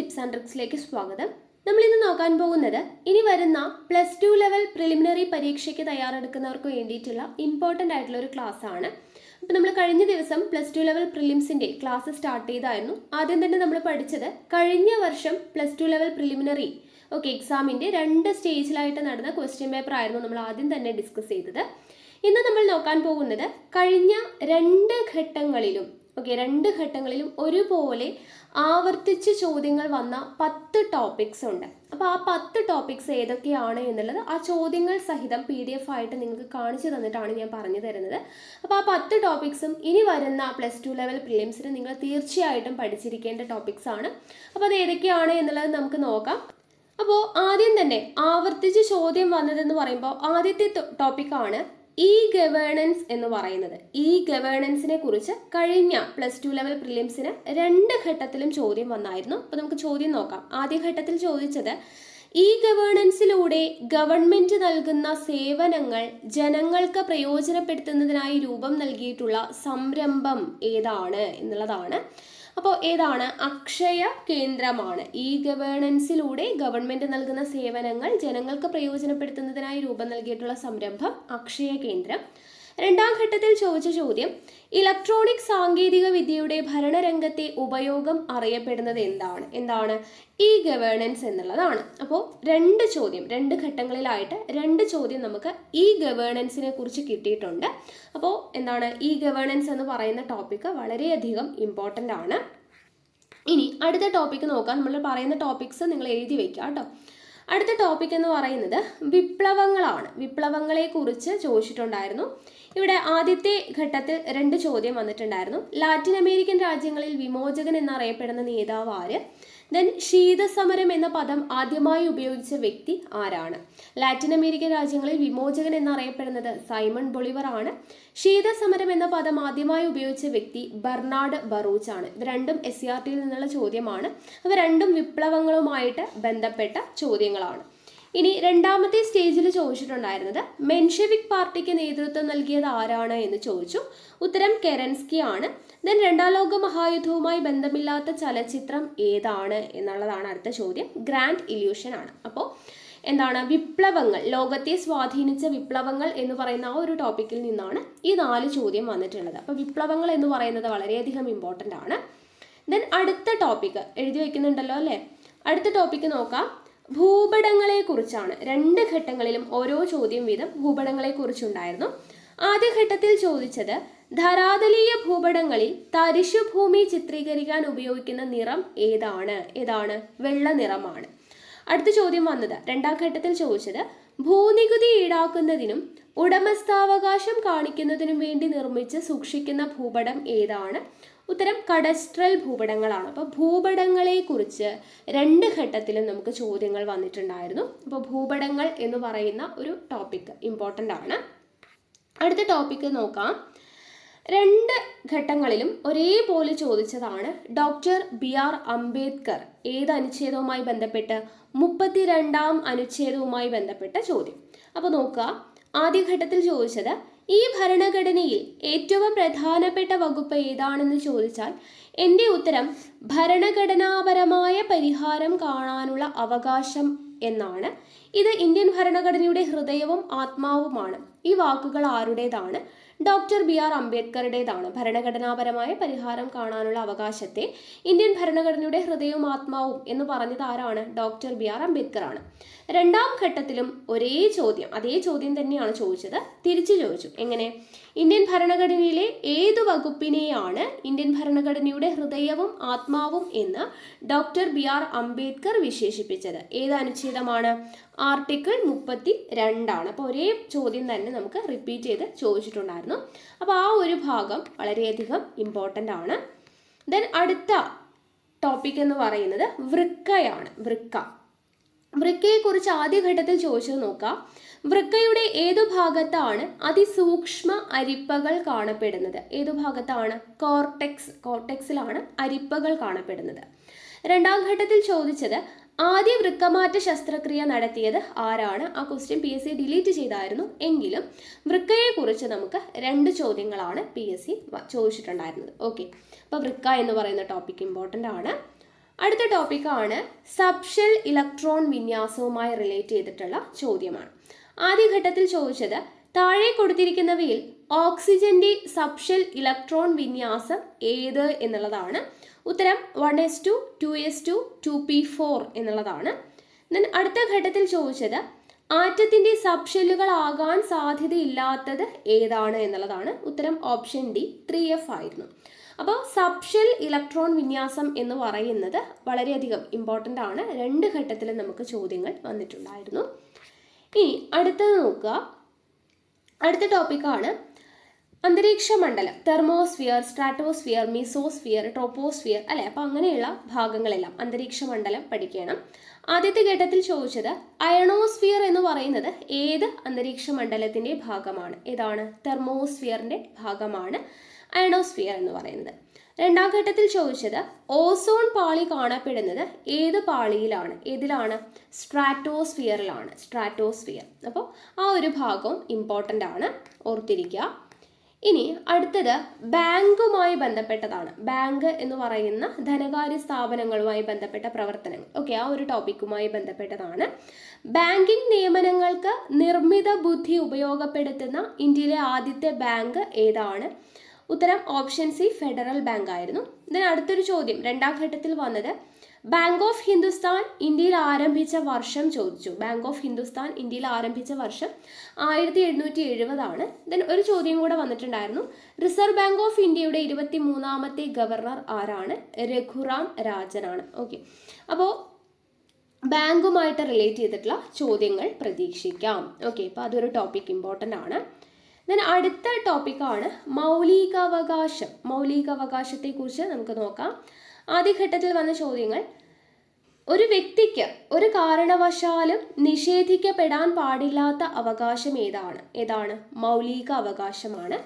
Tips and ട്രിക്സിലേക്ക് സ്വാഗതം. നമ്മൾ ഇന്ന് നോക്കാൻ പോകുന്നത് ഇനി വരുന്ന +2 ലെവൽ പ്രിലിമിനറി പരീക്ഷയ്ക്ക് തയ്യാറെടുക്കുന്നവർക്ക് വേണ്ടിയിട്ടുള്ള ഇമ്പോർട്ടൻ്റ് ആയിട്ടുള്ള ഒരു ക്ലാസ് ആണ്. അപ്പോൾ നമ്മൾ കഴിഞ്ഞ ദിവസം +2 ലെവൽ പ്രിലിംസിൻ്റെ ക്ലാസ് സ്റ്റാർട്ട് ചെയ്തായിരുന്നു. ആദ്യം തന്നെ നമ്മൾ പഠിച്ചത് കഴിഞ്ഞ വർഷം +2 ലെവൽ പ്രിലിമിനറി എക്സാമിൻ്റെ 2 സ്റ്റേജിലായിട്ട് നടന്ന ക്വസ്റ്റ്യൻ പേപ്പർ ആയിരുന്നു നമ്മൾ ആദ്യം തന്നെ ഡിസ്കസ് ചെയ്തത്. ഇന്ന് നമ്മൾ നോക്കാൻ പോകുന്നത് കഴിഞ്ഞ 2 ഘട്ടങ്ങളിലും ഒരുപോലെ ആവർത്തിച്ച് ചോദ്യങ്ങൾ വന്ന 10 ടോപ്പിക്സ് ഉണ്ട്. അപ്പോൾ ആ 10 ടോപ്പിക്സ് ഏതൊക്കെയാണ് എന്നുള്ളത് ആ ചോദ്യങ്ങൾ സഹിതം PDF ആയിട്ട് നിങ്ങൾക്ക് കാണിച്ചു തന്നിട്ടാണ് ഞാൻ പറഞ്ഞു തരുന്നത്. അപ്പോൾ ആ 10 ടോപ്പിക്സും ഇനി വരുന്ന +2 ലെവൽ പ്രിലിംസിന് നിങ്ങൾ തീർച്ചയായിട്ടും പഠിച്ചിരിക്കേണ്ട ടോപ്പിക്സ് ആണ്. അപ്പോൾ അത് ഏതൊക്കെയാണ് എന്നുള്ളത് നമുക്ക് നോക്കാം. അപ്പോൾ ആദ്യം തന്നെ ആവർത്തിച്ച് ചോദ്യം വന്നതെന്ന് പറയുമ്പോൾ ആദ്യത്തെ ടോപ്പിക്കാണ് ഗവേണൻസ് എന്ന് പറയുന്നത്. ഗവേണൻസിനെ കുറിച്ച് കഴിഞ്ഞ +2 ലെവൽ പ്രിലിംസിന് 2 ഘട്ടത്തിലും ചോദ്യം വന്നായിരുന്നു. അപ്പോൾ നമുക്ക് ചോദ്യം നോക്കാം. ആദ്യ ഘട്ടത്തിൽ ചോദിച്ചത് ഗവേണൻസിലൂടെ ഗവൺമെന്റ് നൽകുന്ന സേവനങ്ങൾ ജനങ്ങൾക്ക് പ്രയോജനപ്പെടുത്തുന്നതിനായി രൂപം നൽകിയിട്ടുള്ള സംരംഭം ഏതാണ് എന്നുള്ളതാണ്. അപ്പോൾ ഏതാണ്? അക്ഷയ കേന്ദ്രമാണ്. ഗവേണൻസിലൂടെ ഗവൺമെന്റ് നൽകുന്ന സേവനങ്ങൾ ജനങ്ങൾക്ക് പ്രയോജനപ്പെടുത്തുന്നതിനായി രൂപം നൽകിയിട്ടുള്ള സംരംഭം അക്ഷയ കേന്ദ്രം. രണ്ടാം ഘട്ടത്തിൽ ചോദിച്ച ചോദ്യം ഇലക്ട്രോണിക് സാങ്കേതിക വിദ്യയുടെ ഭരണരംഗത്തെ ഉപയോഗം അറിയപ്പെടുന്നത് എന്താണ്? ഗവേണൻസ് എന്നുള്ളതാണ്. അപ്പോൾ 2 ഘട്ടങ്ങളിലായിട്ട് 2 ചോദ്യം നമുക്ക് ഗവേണൻസിനെ കുറിച്ച് കിട്ടിയിട്ടുണ്ട്. അപ്പോൾ എന്താണ് ഗവേണൻസ് എന്ന് പറയുന്ന ടോപ്പിക്ക് വളരെയധികം ഇമ്പോർട്ടൻ്റ് ആണ്. ഇനി അടുത്ത ടോപ്പിക്ക് നോക്കാം. നമ്മൾ പറയുന്ന ടോപ്പിക്സ് നിങ്ങൾ എഴുതി വെക്കുക കേട്ടോ. അടുത്ത ടോപ്പിക് എന്ന് പറയുന്നത് വിപ്ലവങ്ങളാണ്. വിപ്ലവങ്ങളെ കുറിച്ച് ചോദിച്ചിട്ടുണ്ടായിരുന്നു. ഇവിടെ ആദ്യത്തെ ഘട്ടത്തിൽ 2 ചോദ്യം വന്നിട്ടുണ്ടായിരുന്നു. ലാറ്റിൻ അമേരിക്കൻ രാജ്യങ്ങളിൽ വിമോചകൻ എന്നറിയപ്പെടുന്ന നേതാവ് ആര്? ദെൻ ശീതസമരം എന്ന പദം ആദ്യമായി ഉപയോഗിച്ച വ്യക്തി ആരാണ്? ലാറ്റിൻ അമേരിക്കൻ രാജ്യങ്ങളിൽ വിമോചകൻ എന്നറിയപ്പെടുന്നത് സൈമൺ ബൊളിവർ ആണ്. ശീതസമരം എന്ന പദം ആദ്യമായി ഉപയോഗിച്ച വ്യക്തി ബെർണാഡ് ബറൂച്ച് ആണ്. ഇത് രണ്ടും SCRTയിൽ നിന്നുള്ള ചോദ്യമാണ്. അവ രണ്ടും വിപ്ലവങ്ങളുമായിട്ട് ബന്ധപ്പെട്ട ചോദ്യങ്ങളാണ്. ഇനി രണ്ടാമത്തെ സ്റ്റേജിൽ ചോദിച്ചിട്ടുണ്ടായിരുന്നത് മെൻഷെവിക് പാർട്ടിക്ക് നേതൃത്വം നൽകിയത് ആരാണ് എന്ന് ചോദിച്ചു. ഉത്തരം കെറൻസ്കി ആണ്. ദെൻ 2ാം ലോക മഹായുദ്ധവുമായി ബന്ധമില്ലാത്ത ചലച്ചിത്രം ഏതാണ് എന്നുള്ളതാണ് അടുത്ത ചോദ്യം. ഗ്രാൻഡ് ഇല്യൂഷൻ ആണ്. അപ്പോൾ എന്താണ്? വിപ്ലവങ്ങൾ, ലോകത്തെ സ്വാധീനിച്ച വിപ്ലവങ്ങൾ എന്ന് പറയുന്ന ആ ഒരു ടോപ്പിക്കിൽ നിന്നാണ് ഈ 4 ചോദ്യം വന്നിട്ടുള്ളത്. അപ്പോൾ വിപ്ലവങ്ങൾ എന്ന് പറയുന്നത് വളരെയധികം ഇമ്പോർട്ടൻ്റ് ആണ്. ദെൻ അടുത്ത ടോപ്പിക്ക് എഴുതി വയ്ക്കുന്നുണ്ടല്ലോ അല്ലേ? അടുത്ത ടോപ്പിക്ക് നോക്കാം. ഭൂപടങ്ങളെ കുറിച്ചാണ്. 2 ഘട്ടങ്ങളിലും ഓരോ ചോദ്യം വീതം ഭൂപടങ്ങളെ കുറിച്ചുണ്ടായിരുന്നു. ആദ്യ ഘട്ടത്തിൽ ചോദിച്ചത് ധരാതലീയ ഭൂപടങ്ങളിൽ തരിശുഭൂമി ചിത്രീകരിക്കാൻ ഉപയോഗിക്കുന്ന നിറം ഏതാണ്? വെള്ള നിറമാണ്. അടുത്ത ചോദ്യം വന്നത് 2ാം ഘട്ടത്തിൽ ചോദിച്ചത് ഭൂനികുതി ഈടാക്കുന്നതിനും ഉടമസ്ഥാവകാശം കാണിക്കുന്നതിനും വേണ്ടി നിർമ്മിച്ച് സൂക്ഷിക്കുന്ന ഭൂപടം ഏതാണ്? ഉത്തരം കഡസ്ട്രൽ ഭൂപടങ്ങളാണ്. അപ്പോൾ ഭൂപടങ്ങളെ കുറിച്ച് 2 ഘട്ടത്തിലും നമുക്ക് ചോദ്യങ്ങൾ വന്നിട്ടുണ്ടായിരുന്നു. അപ്പോൾ ഭൂപടങ്ങൾ എന്ന് പറയുന്ന ഒരു ടോപ്പിക് ഇമ്പോർട്ടൻ്റ് ആണ്. അടുത്ത ടോപ്പിക്ക് നോക്കാം. 2 ഘട്ടങ്ങളിലും ഒരേപോലെ ചോദിച്ചതാണ് ഡോക്ടർ BR അംബേദ്കർ ഏത് അനുച്ഛേദവുമായി ബന്ധപ്പെട്ട്? 32ാം അനുച്ഛേദവുമായി ബന്ധപ്പെട്ട ചോദ്യം. അപ്പോൾ നോക്കുക. ആദ്യ ഘട്ടത്തിൽ ചോദിച്ചത് ഭരണഘടനയിൽ ഏറ്റവും പ്രധാനപ്പെട്ട വകുപ്പ് ഏതാണെന്ന് ചോദിച്ചാൽ എൻ്റെ ഉത്തരം ഭരണഘടനാപരമായ പരിഹാരം കാണാനുള്ള അവകാശം എന്നാണ്. ഇത് ഇന്ത്യൻ ഭരണഘടനയുടെ ഹൃദയവും ആത്മാവുമാണ്. ഈ വാക്കുകൾ ആരുടേതാണ്? Doctor BR അംബേദ്കറുടേതാണ്. ഭരണഘടനാപരമായ പരിഹാരം കാണാനുള്ള അവകാശത്തെ ഇന്ത്യൻ ഭരണഘടനയുടെ ഹൃദയവും ആത്മാവും എന്ന് പറഞ്ഞത് ആരാണ്? ഡോക്ടർ BR അംബേദ്കർ ആണ്. 2ാം ഘട്ടത്തിലും അതേ ചോദ്യം തന്നെയാണ് ചോദിച്ചത്. തിരിച്ചു ചോദിച്ചു. എങ്ങനെ? ഇന്ത്യൻ ഭരണഘടനയിലെ ഏതു വകുപ്പിനെയാണ് ഇന്ത്യൻ ഭരണഘടനയുടെ ഹൃദയവും ആത്മാവും എന്ന് ഡോക്ടർ BR അംബേദ്കർ വിശേഷിപ്പിച്ചത്? ഏത് അനുച്ഛേദമാണ്? ആർട്ടിക്കിൾ 32 ആണ്. അപ്പോൾ ഒരേ ചോദ്യം തന്നെ നമുക്ക് റിപ്പീറ്റ് ചെയ്ത് ചോദിച്ചിട്ടുണ്ടായിരുന്നു. അപ്പോൾ ആ ഒരു ഭാഗം വളരെയധികം ഇമ്പോർട്ടൻ്റ് ആണ്. ദെൻ അടുത്ത ടോപ്പിക് എന്ന് പറയുന്നത് വൃക്കയാണ്. വൃക്കയെക്കുറിച്ച് ആദ്യ ഘട്ടത്തിൽ ചോദിച്ചത് നോക്കാം. വൃക്കയുടെ ഏതു ഭാഗത്താണ് അതിസൂക്ഷ്മ അരിപ്പകൾ കാണപ്പെടുന്നത്? ഏതു ഭാഗത്താണ്? കോർട്ടെക്സിലാണ് അരിപ്പകൾ കാണപ്പെടുന്നത്. 2ാം ഘട്ടത്തിൽ ചോദിച്ചത് ആദ്യ വൃക്കമാറ്റ ശസ്ത്രക്രിയ നടത്തിയത് ആരാണ്? ആ ക്വസ്റ്റ്യൻ PSC ഡിലീറ്റ് ചെയ്തായിരുന്നു. എങ്കിലും വൃക്കയെക്കുറിച്ച് നമുക്ക് 2 ചോദ്യങ്ങളാണ് PSC ചോദിച്ചിട്ടുണ്ടായിരുന്നത്. ഓക്കെ, അപ്പോൾ വൃക്ക എന്ന് പറയുന്ന ടോപ്പിക് ഇമ്പോർട്ടൻ്റ് ആണ്. അടുത്ത ടോപ്പിക്കാണ് സബ്ഷെൽ ഇലക്ട്രോൺ വിന്യാസവുമായി റിലേറ്റ് ചെയ്തിട്ടുള്ള ചോദ്യമാണ്. ആദ്യഘട്ടത്തിൽ ചോദിച്ചത് താഴെ കൊടുത്തിരിക്കുന്നവയിൽ ഓക്സിജന്റെ സബ്ഷെൽ ഇലക്ട്രോൺ വിന്യാസം ഏത് എന്നുള്ളതാണ്. ഉത്തരം 1s2, 2s2, 2p4 എന്നുള്ളതാണ്. അടുത്ത ഘട്ടത്തിൽ ചോദിച്ചത് ആറ്റത്തിന്റെ സബ്ഷെല്ലുകൾ ആകാൻ സാധ്യതയില്ലാത്തത് ഏതാണ് എന്നുള്ളതാണ്. ഉത്തരം ഓപ്ഷൻ ഡി 3f ആയിരുന്നു. അപ്പോൾ സബ്ഷെൽ ഇലക്ട്രോൺ വിന്യാസം എന്ന് പറയുന്നത് വളരെയധികം ഇമ്പോർട്ടൻ്റ് ആണ്. രണ്ട് ഘട്ടത്തിലും നമുക്ക് ചോദ്യങ്ങൾ വന്നിട്ടുണ്ടായിരുന്നു. ഇനി അടുത്തത് നോക്കുക. അടുത്ത ടോപ്പിക്കാണ് അന്തരീക്ഷ മണ്ഡലം. തെർമോസ്ഫിയർ, സ്ട്രാറ്റോസ്ഫിയർ, മീസോസ്ഫിയർ, ട്രോപ്പോസ്ഫിയർ അല്ലെ. അപ്പം അങ്ങനെയുള്ള ഭാഗങ്ങളെല്ലാം അന്തരീക്ഷ മണ്ഡലം പഠിക്കണം. ആദ്യത്തെ ഘട്ടത്തിൽ ചോദിച്ചത് അയണോസ്ഫിയർ എന്ന് പറയുന്നത് ഏത് അന്തരീക്ഷ മണ്ഡലത്തിന്റെ ഭാഗമാണ്? ഏതാണ്? തെർമോസ്ഫിയറിന്റെ ഭാഗമാണ് അയണോസ്ഫിയർ എന്ന് പറയുന്നത്. രണ്ടാം ഘട്ടത്തിൽ ചോദിച്ചത് ഓസോൺ പാളി കാണപ്പെടുന്നത് ഏത് പാളിയിലാണ്? ഏതിലാണ്? സ്ട്രാറ്റോസ്ഫിയറിലാണ്. സ്ട്രാറ്റോസ്ഫിയർ. അപ്പോൾ ആ ഒരു ഭാഗവും ഇമ്പോർട്ടൻ്റ് ആണ്, ഓർത്തിരിക്കുക. ഇനി അടുത്തത് ബാങ്കുമായി ബന്ധപ്പെട്ടതാണ്. ബാങ്ക് എന്ന് പറയുന്ന ധനകാര്യ സ്ഥാപനങ്ങളുമായി ബന്ധപ്പെട്ട പ്രവർത്തനങ്ങൾ. ഓക്കെ, ആ ഒരു ടോപ്പിക്കുമായി ബന്ധപ്പെട്ടതാണ്. ബാങ്കിംഗ് നിയമനങ്ങൾക്ക് നിർമ്മിത ബുദ്ധി ഉപയോഗപ്പെടുത്തുന്ന ഇന്ത്യയിലെ ആദ്യത്തെ ബാങ്ക് ഏതാണ്? ഉത്തരം ഓപ്ഷൻ സി ഫെഡറൽ ബാങ്ക് ആയിരുന്നു. ഇതിന് അടുത്തൊരു ചോദ്യം രണ്ടാം ഘട്ടത്തിൽ വന്നത് ബാങ്ക് ഓഫ് ഹിന്ദുസ്ഥാൻ ഇന്ത്യയിൽ ആരംഭിച്ച വർഷം ചോദിച്ചു. ബാങ്ക് ഓഫ് ഹിന്ദുസ്ഥാൻ ഇന്ത്യയിൽ ആരംഭിച്ച വർഷം 1770 ദെൻ ഒരു ചോദ്യം കൂടെ വന്നിട്ടുണ്ടായിരുന്നു. റിസർവ് ബാങ്ക് ഓഫ് ഇന്ത്യയുടെ 23ാമത്തെ ഗവർണർ ആരാണ്? രഘുറാം രാജനാണ്. ഓക്കെ, അപ്പോൾ ബാങ്കുമായിട്ട് റിലേറ്റ് ചെയ്തിട്ടുള്ള ചോദ്യങ്ങൾ പ്രതീക്ഷിക്കാം. ഓക്കെ, അപ്പോൾ അതൊരു ടോപ്പിക് ഇമ്പോർട്ടൻ്റ് ആണ്. ദെൻ അടുത്ത ടോപ്പിക്കാണ് മൗലികാവകാശം. മൗലികാവകാശത്തെക്കുറിച്ച് നമുക്ക് നോക്കാം. ആദ്യഘട്ടത്തിൽ വന്ന ചോദ്യങ്ങൾ ഒരു വ്യക്തിക്ക് ഒരു കാരണവശാലും നിഷേധിക്കപ്പെടാൻ പാടില്ലാത്ത അവകാശം ഏതാണ്? ഏതാണ്? മൗലിക അവകാശമാണ്.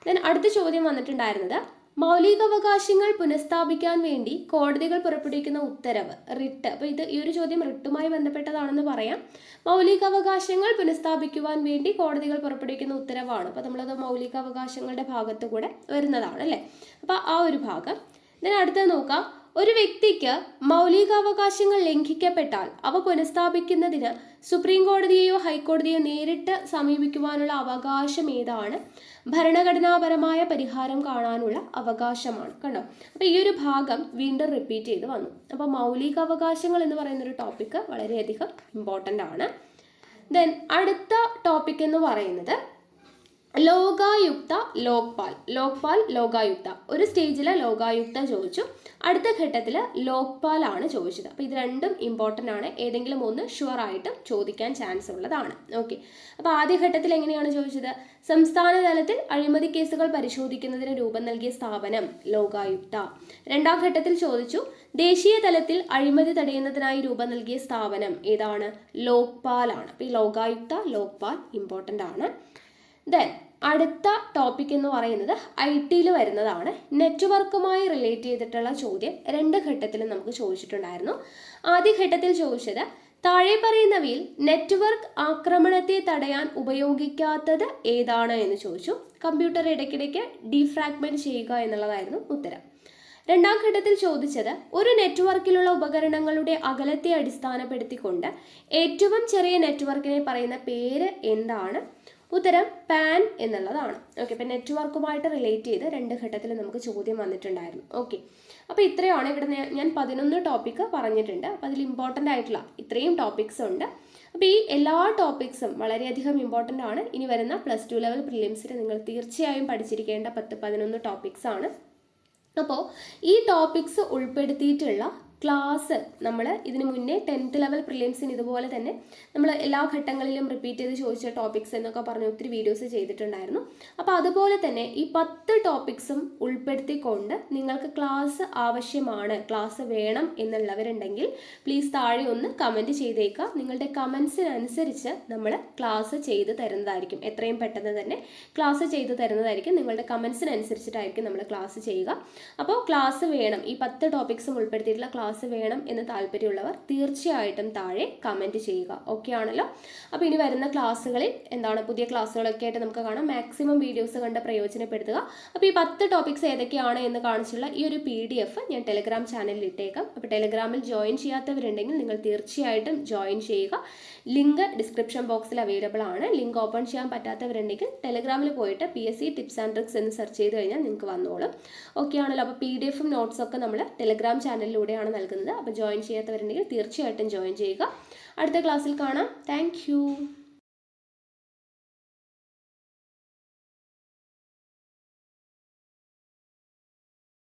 ദെൻ അടുത്ത ചോദ്യം വന്നിട്ടുണ്ടായിരുന്നത് മൗലികാവകാശങ്ങൾ പുനഃസ്ഥാപിക്കാൻ വേണ്ടി കോടതികൾ പുറപ്പെടുവിക്കുന്ന ഉത്തരവ്, റിട്ട്. അപ്പോൾ ഈ ഒരു ചോദ്യം റിട്ടുമായി ബന്ധപ്പെട്ടതാണെന്ന് പറയാം. മൗലികാവകാശങ്ങൾ പുനഃസ്ഥാപിക്കുവാൻ വേണ്ടി കോടതികൾ പുറപ്പെടുവിക്കുന്ന ഉത്തരവാണ്. അപ്പോൾ നമ്മളത് മൗലികാവകാശങ്ങളുടെ ഭാഗത്ത് കൂടെ വരുന്നതാണ് അല്ലേ. അപ്പോൾ ആ ഒരു ഭാഗം. ഇതിന് അടുത്തത് നോക്കാം. ഒരു വ്യക്തിക്ക് മൗലികാവകാശങ്ങൾ ലംഘിക്കപ്പെട്ടാൽ അവ പുനഃസ്ഥാപിക്കുന്നതിന് സുപ്രീം കോടതിയെയോ ഹൈക്കോടതിയോ നേരിട്ട് സമീപിക്കുവാനുള്ള അവകാശം ഏതാണ്? ഭരണഘടനാപരമായ പരിഹാരം കാണാനുള്ള അവകാശമാണ്. കണ്ടോ, അപ്പോൾ ഈ ഒരു ഭാഗം വീണ്ടും റിപ്പീറ്റ് ചെയ്ത് വന്നു. അപ്പോൾ മൗലികാവകാശങ്ങൾ എന്ന് പറയുന്നൊരു ടോപ്പിക്ക് വളരെയധികം ഇമ്പോർട്ടൻ്റ് ആണ്. ദെൻ അടുത്ത ടോപ്പിക് എന്ന് പറയുന്നത് ലോകായുക്ത, ലോക്പാൽ. ലോക്പാൽ, ലോകായുക്ത. ഒരു സ്റ്റേജിൽ ലോകായുക്ത ചോദിച്ചു, അടുത്ത ഘട്ടത്തിൽ ലോക്പാൽ ആണ് ചോദിച്ചത്. അപ്പോൾ ഇത് രണ്ടും ഇമ്പോർട്ടൻ്റ് ആണ്. ഏതെങ്കിലും ഒന്ന് ഷുവർ ആയിട്ടും ചോദിക്കാൻ ചാൻസ് ഉള്ളതാണ്. ഓക്കെ, അപ്പോൾ ആദ്യഘട്ടത്തിൽ എങ്ങനെയാണ് ചോദിച്ചത്? സംസ്ഥാന തലത്തിൽ അഴിമതി കേസുകൾ പരിശോധിക്കുന്നതിന് രൂപം നൽകിയ സ്ഥാപനം ലോകായുക്ത. രണ്ടാം ഘട്ടത്തിൽ ചോദിച്ചു ദേശീയ തലത്തിൽ അഴിമതി തടയുന്നതിനായി രൂപം നൽകിയ സ്ഥാപനം ഏതാണ്? ലോക്പാൽ ആണ്. അപ്പോൾ ഈ ലോകായുക്ത, ലോക്പാൽ ഇമ്പോർട്ടൻ്റ് ആണ്. ദെൻ അടുത്ത ടോപ്പിക് എന്ന് പറയുന്നത് IT വരുന്നതാണ്. നെറ്റ്വർക്കുമായി റിലേറ്റ് ചെയ്തിട്ടുള്ള ചോദ്യം രണ്ട് ഘട്ടത്തിലും നമുക്ക് ചോദിച്ചിട്ടുണ്ടായിരുന്നു. ആദ്യ ഘട്ടത്തിൽ ചോദിച്ചത് താഴെ പറയുന്നവയിൽ നെറ്റ്വർക്ക് ആക്രമണത്തെ തടയാൻ ഉപയോഗിക്കാത്തത് ഏതാണ് എന്ന് ചോദിച്ചു. കമ്പ്യൂട്ടർ ഇടയ്ക്കിടയ്ക്ക് ഡീഫ്രാഗ്മെന്റ് ചെയ്യുക എന്നുള്ളതായിരുന്നു ഉത്തരം. രണ്ടാം ഘട്ടത്തിൽ ചോദിച്ചത് ഒരു നെറ്റ്വർക്കിലുള്ള ഉപകരണങ്ങളുടെ അകലത്തെ അടിസ്ഥാനപ്പെടുത്തിക്കൊണ്ട് ഏറ്റവും ചെറിയ നെറ്റ്വർക്കിനെ പറയുന്ന പേര് എന്താണ്? ഉത്തരം പാൻ എന്നുള്ളതാണ്. ഓക്കെ, അപ്പം നെറ്റ്വർക്കുമായിട്ട് റിലേറ്റ് ചെയ്ത് രണ്ട് ഘട്ടത്തിൽ നമുക്ക് ചോദ്യം വന്നിട്ടുണ്ടായിരുന്നു. ഓക്കെ, അപ്പോൾ ഇത്രയാണ് ഇവിടെ ഞാൻ 11 ടോപ്പിക്ക് പറഞ്ഞിട്ടുണ്ട്. അപ്പോൾ അതിൽ ഇമ്പോർട്ടൻ്റ് ആയിട്ടുള്ള ഇത്രയും ടോപ്പിക്സ് ഉണ്ട്. അപ്പോൾ ഈ എല്ലാ ടോപ്പിക്സും വളരെയധികം ഇമ്പോർട്ടൻ്റ് ആണ്. ഇനി വരുന്ന +2 ലെവൽ പ്രിലിംസിൽ നിങ്ങൾ തീർച്ചയായും പഠിച്ചിരിക്കേണ്ട 10-11 ടോപ്പിക്സ് ആണ്. അപ്പോൾ ഈ ടോപ്പിക്സ് ഉൾപ്പെടുത്തിയിട്ടുള്ള ക്ലാസ് നമ്മൾ ഇതിന് മുന്നേ 10th ലെവൽ പ്രിലിംസിന് ഇതുപോലെ തന്നെ നമ്മൾ എല്ലാ ഘട്ടങ്ങളിലും റിപ്പീറ്റ് ചെയ്ത് ചോദിച്ച ടോപ്പിക്സ് എന്നൊക്കെ പറഞ്ഞ് ഒത്തിരി വീഡിയോസ് ചെയ്തിട്ടുണ്ടായിരുന്നു. അപ്പോൾ അതുപോലെ തന്നെ ഈ 10 ടോപ്പിക്സും ഉൾപ്പെടുത്തിക്കൊണ്ട് നിങ്ങൾക്ക് ക്ലാസ് ആവശ്യമാണ്, ക്ലാസ് വേണം എന്നുള്ളവരുണ്ടെങ്കിൽ പ്ലീസ് താഴെ ഒന്ന് കമൻറ്റ് ചെയ്തേക്കുക. നിങ്ങളുടെ കമൻസിനനുസരിച്ച് നമ്മൾ ക്ലാസ് ചെയ്ത് തരുന്നതായിരിക്കും. എത്രയും പെട്ടെന്ന് തന്നെ ക്ലാസ് ചെയ്ത് തരുന്നതായിരിക്കും. നിങ്ങളുടെ കമൻസിനനുസരിച്ചിട്ടായിരിക്കും നമ്മൾ ക്ലാസ് ചെയ്യുക. അപ്പോൾ ക്ലാസ് വേണം, ഈ 10 ടോപ്പിക്സും ഉൾപ്പെടുത്തിയിട്ടുള്ള ക്ലാസ് വേണം എന്ന് താല്പര്യമുള്ളവർ തീർച്ചയായിട്ടും താഴെ കമൻറ്റ് ചെയ്യുക. ഓക്കെ ആണല്ലോ. അപ്പോൾ ഇനി വരുന്ന ക്ലാസ്സുകളിൽ എന്താണ് പുതിയ ക്ലാസ്സുകളൊക്കെ ആയിട്ട് നമുക്ക് കാണാം. മാക്സിമം വീഡിയോസ് കണ്ട് പ്രയോജനപ്പെടുത്തുക. അപ്പോൾ ഈ 10 ടോപ്പിക്സ് ഏതൊക്കെയാണ് എന്ന് കാണിച്ചുള്ള ഈ ഒരു PDF ഞാൻ ടെലഗ്രാം ചാനലിൽ ഇട്ടേക്കാം. അപ്പോൾ ടെലഗ്രാമിൽ ജോയിൻ ചെയ്യാത്തവരുണ്ടെങ്കിൽ നിങ്ങൾ തീർച്ചയായിട്ടും ജോയിൻ ചെയ്യുക. ലിങ്ക് ഡിസ്ക്രിപ്ഷൻ ബോക്സിൽ അവൈലബിൾ ആണ്. ലിങ്ക് ഓപ്പൺ ചെയ്യാൻ പറ്റാത്തവരുണ്ടെങ്കിൽ ടെലഗ്രാമിൽ പോയിട്ട് PSC ടിപ്സ് ആൻഡ് ട്രിക്സ് എന്ന് സെർച്ച് ചെയ്ത് കഴിഞ്ഞാൽ നിങ്ങൾക്ക് വന്നോളും. ഓക്കെ ആണല്ലോ. അപ്പോൾ PDF-ഉം നോട്ട്സൊക്കെ നമ്മൾ ടെലഗ്രാം ചാനലിലൂടെയാണ് നൽകുന്നത്. അപ്പോൾ ജോയിൻ ചെയ്യാത്തവരുണ്ടെങ്കിൽ തീർച്ചയായിട്ടും ജോയിൻ ചെയ്യുക. അടുത്ത ക്ലാസ്സിൽ കാണാം. താങ്ക്